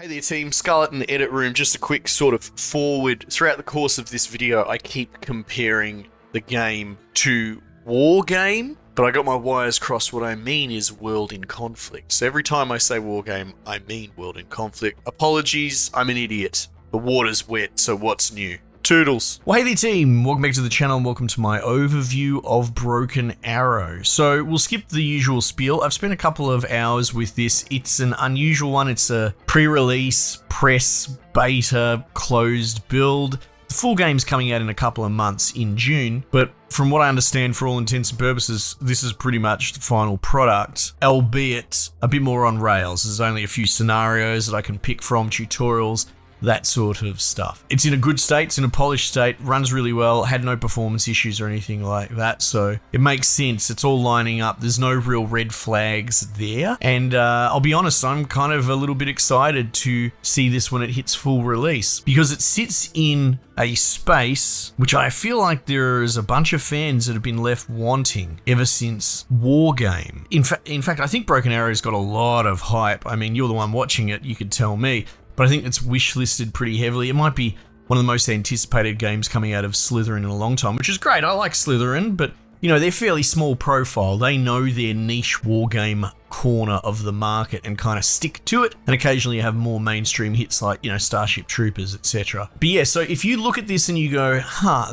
Hey there team, Scarlet in the edit room. Just a quick sort of forward. Throughout the course of this video, I keep comparing the game to War Game, but I got my wires crossed. What I mean is World in Conflict. So every time I say War Game, I mean World in Conflict. Apologies, I'm an idiot. The water's wet, so what's new? Toodles. Well, hey there team, welcome back to the channel and welcome to my overview of Broken Arrow. So we'll skip the usual spiel. I've spent a couple of hours with this. It's an unusual one. It's a pre-release, press, beta, closed build. The full game's coming out in a couple of months in June, but from what I understand, for all intents and purposes, this is pretty much the final product, albeit a bit more on rails. There's only a few scenarios that I can pick from, tutorials, that sort of stuff. It's in a good state, it's in a polished state, runs really well, had no performance issues or anything like that, so it makes sense. It's all lining up. There's no real red flags there. And I'll be honest, I'm kind of a little bit excited to see this when it hits full release, because it sits in a space which I feel like there's a bunch of fans that have been left wanting ever since War Game. In fact, I think Broken Arrow's got a lot of hype. I mean, you're the one watching it, you could tell me. But I think it's wish-listed pretty heavily. It might be one of the most anticipated games coming out of Slytherin in a long time, which is great. I like Slytherin, but, you know, they're fairly small profile. They know their niche war game corner of the market and kind of stick to it, and occasionally have more mainstream hits like, you know, Starship Troopers, etc. But yeah, so if you look at this and you go,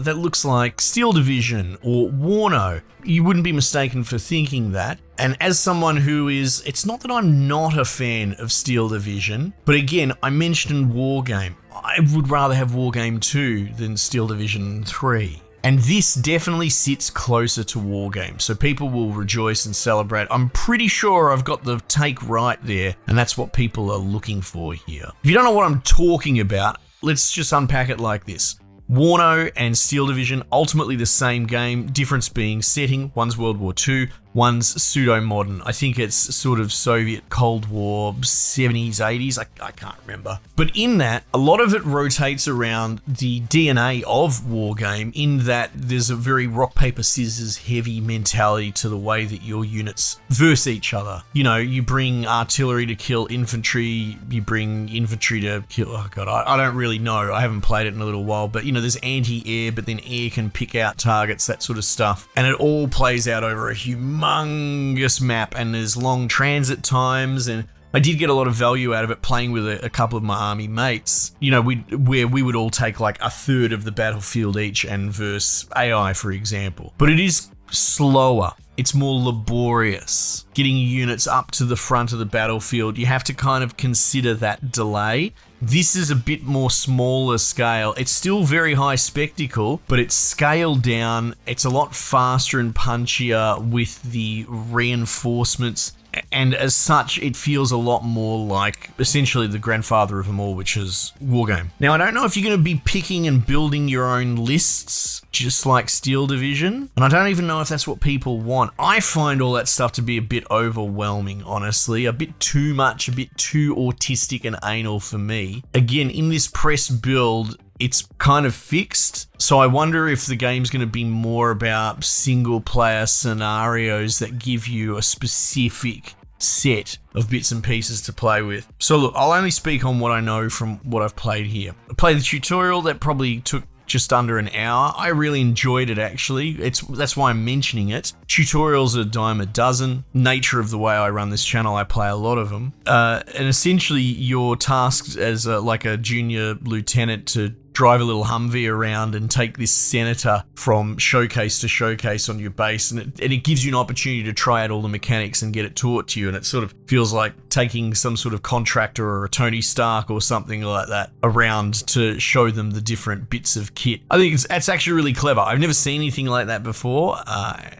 that looks like Steel Division or Warno, you wouldn't be mistaken for thinking that. And as someone who is, it's not that I'm not a fan of Steel Division, but again, I mentioned War Game. I would rather have War Game 2 than Steel Division 3. And this definitely sits closer to War Game, so people will rejoice and celebrate. I'm pretty sure I've got the take right there, and that's what people are looking for here. If you don't know what I'm talking about, let's just unpack it like this. Warno and Steel Division, ultimately the same game, difference being setting. One's World War II, one's pseudo-modern. I think it's sort of Soviet Cold War 70s, 80s, I can't remember. But in that, a lot of it rotates around the DNA of War Game, in that there's a very rock, paper, scissors heavy mentality to the way that your units verse each other. You know, you bring artillery to kill infantry, you bring infantry to kill, oh god, I don't really know, I haven't played it in a little while, but you know, there's anti-air, but then air can pick out targets, that sort of stuff. And it all plays out over a humongous map, and there's long transit times, and I did get a lot of value out of it playing with a couple of my army mates, you know, where we would all take like a third of the battlefield each and verse AI, for example. But it is slower. It's more laborious. Getting units up to the front of the battlefield, you have to kind of consider that delay. This is a bit more smaller scale. It's still very high spectacle, but it's scaled down. It's a lot faster and punchier with the reinforcements. And as such, it feels a lot more like essentially the grandfather of them all, which is War Game. Now, I don't know if you're going to be picking and building your own lists, just like Steel Division, and I don't even know if that's what people want. I find all that stuff to be a bit overwhelming, honestly, a bit too much, a bit too autistic and anal for me. Again, in this press build, it's kind of fixed, so I wonder if the game's going to be more about single player scenarios that give you a specific set of bits and pieces to play with. So look, I'll only speak on what I know from what I've played here. I played the tutorial, that probably took just under an hour. I really enjoyed it, actually. That's why I'm mentioning it. Tutorials are a dime a dozen. Nature of the way I run this channel, I play a lot of them. And essentially, you're tasked as like a junior lieutenant to drive a little Humvee around and take this senator from showcase to showcase on your base, and it gives you an opportunity to try out all the mechanics and get it taught to you, and it sort of feels like taking some sort of contractor or a Tony Stark or something like that around to show them the different bits of kit. I think it's actually really clever. I've never seen anything like that before,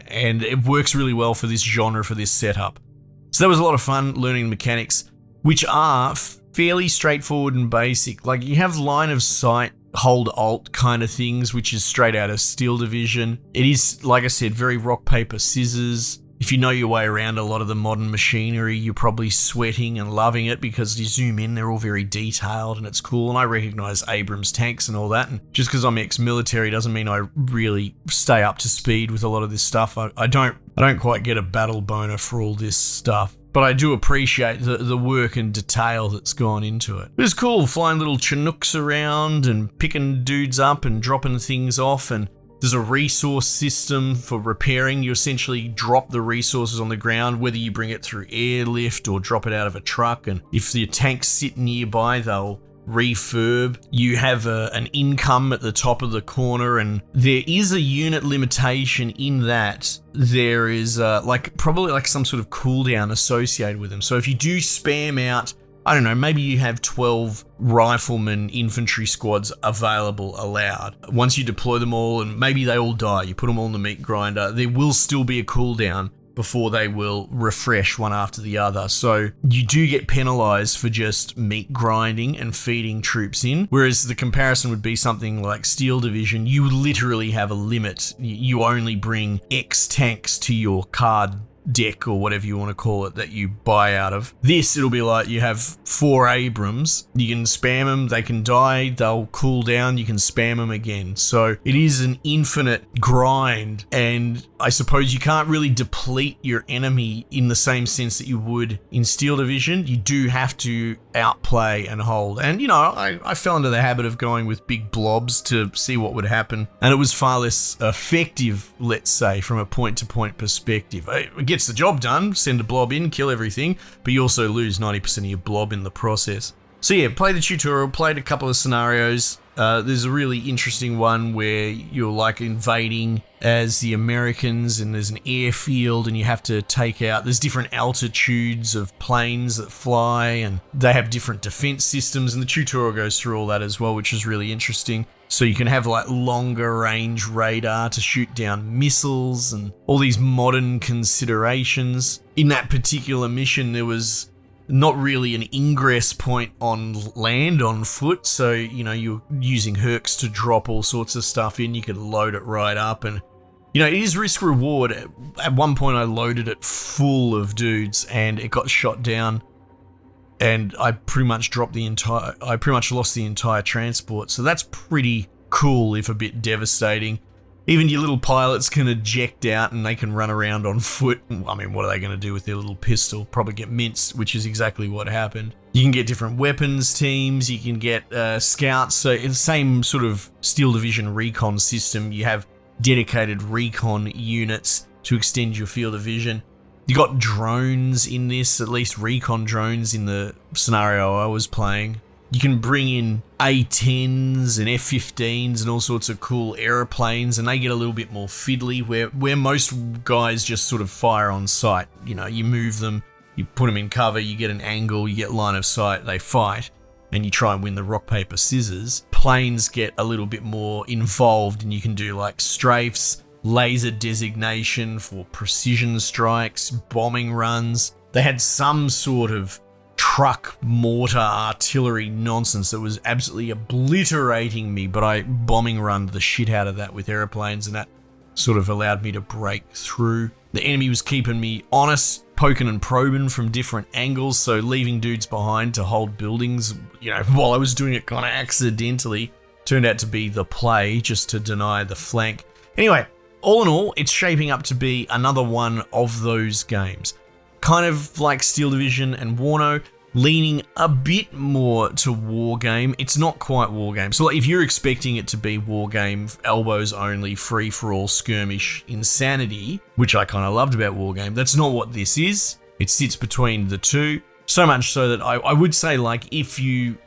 and it works really well for this genre, for this setup. So that was a lot of fun learning the mechanics, which are fairly straightforward and basic. Like, you have line of sight, hold alt kind of things, which is straight out of Steel Division. It is, like I said, very rock, paper, scissors. If you know your way around a lot of the modern machinery, you're probably sweating and loving it because you zoom in, they're all very detailed and it's cool. And I recognize Abrams tanks and all that. And just because I'm ex-military doesn't mean I really stay up to speed with a lot of this stuff. I don't quite get a battle boner for all this stuff. but I do appreciate the work and detail that's gone into it. It was cool flying little Chinooks around and picking dudes up and dropping things off, and there's a resource system for repairing. You essentially drop the resources on the ground, whether you bring it through airlift or drop it out of a truck, and if your tanks sit nearby, they'll refurb. You have an income at the top of the corner, and there is a unit limitation in that there is probably like some sort of cooldown associated with them. So if you do spam out, I don't know, maybe you have 12 riflemen infantry squads allowed. Once you deploy them all, and maybe they all die, you put them all in the meat grinder, there will still be a cooldown before they will refresh one after the other. So you do get penalized for just meat grinding and feeding troops in. Whereas the comparison would be something like Steel Division, you literally have a limit. You only bring X tanks to your card deck or whatever you want to call it that you buy out of. This, it'll be like you have 4 Abrams, you can spam them, they can die, they'll cool down, you can spam them again. So it is an infinite grind, and I suppose you can't really deplete your enemy in the same sense that you would in Steel Division. You do have to outplay and hold. And, you know, I fell into the habit of going with big blobs to see what would happen, and it was far less effective, let's say, from a point-to-point perspective. It gets the job done, send a blob in, kill everything, but you also lose 90% of your blob in the process. So yeah, played the tutorial, played a couple of scenarios. There's a really interesting one where you're like invading as the Americans, and there's an airfield, and you have to take out, there's different altitudes of planes that fly, and they have different defense systems, and the tutorial goes through all that as well, which is really interesting. So you can have like longer range radar to shoot down missiles and all these modern considerations. In that particular mission, there was not really an ingress point on land, on foot. So, you know, you're using Hercs to drop all sorts of stuff in. You could load it right up, and, you know, it is risk reward. At one point I loaded it full of dudes and it got shot down, and I pretty much lost the entire transport. So that's pretty cool, if a bit devastating. Even your little pilots can eject out and they can run around on foot. I mean, what are they going to do with their little pistol? Probably get minced, which is exactly what happened. You can get different weapons teams, you can get scouts. So it's the same sort of Steel Division recon system. You have dedicated recon units to extend your field of vision. You got drones in this, at least recon drones in the scenario I was playing. You can bring in A-10s and F-15s and all sorts of cool aeroplanes, and they get a little bit more fiddly, where most guys just sort of fire on sight. You know, you move them, you put them in cover, you get an angle, you get line of sight, they fight, and you try and win the rock, paper, scissors. Planes get a little bit more involved, and you can do like strafes, laser designation for precision strikes, bombing runs. They had some sort of truck mortar artillery nonsense that was absolutely obliterating me, but I bombing run the shit out of that with airplanes, and that sort of allowed me to break through. The enemy was keeping me honest, poking and probing from different angles, so leaving dudes behind to hold buildings, you know, while I was doing it kind of accidentally, turned out to be the play, just to deny the flank. Anyway, all in all, it's shaping up to be another one of those games. Kind of like Steel Division and Warno, leaning a bit more to Wargame. It's not quite Wargame. So like, if you're expecting it to be Wargame, elbows only, free-for-all, skirmish insanity, which I kind of loved about Wargame, that's not what this is. It sits between the two. So much so that I would say, like, if you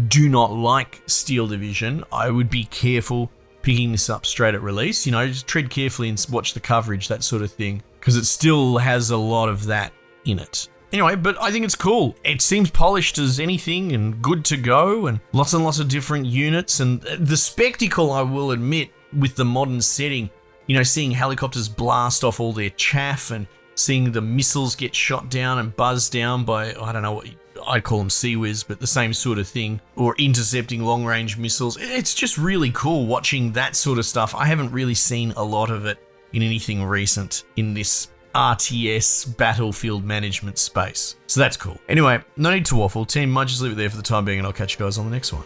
do not like Steel Division, I would be careful picking this up straight at release. You know, just tread carefully and watch the coverage, that sort of thing, because it still has a lot of that in it. Anyway, but I think it's cool. It seems polished as anything and good to go, and lots of different units, and the spectacle, I will admit, with the modern setting, you know, seeing helicopters blast off all their chaff and seeing the missiles get shot down and buzzed down by, I don't know what I'd call them, Sea-Wiz, but the same sort of thing, or intercepting long-range missiles. It's just really cool watching that sort of stuff. I haven't really seen a lot of it in anything recent in this RTS battlefield management space. So that's cool. Anyway, no need to waffle. Team, might just leave it there for the time being, and I'll catch you guys on the next one.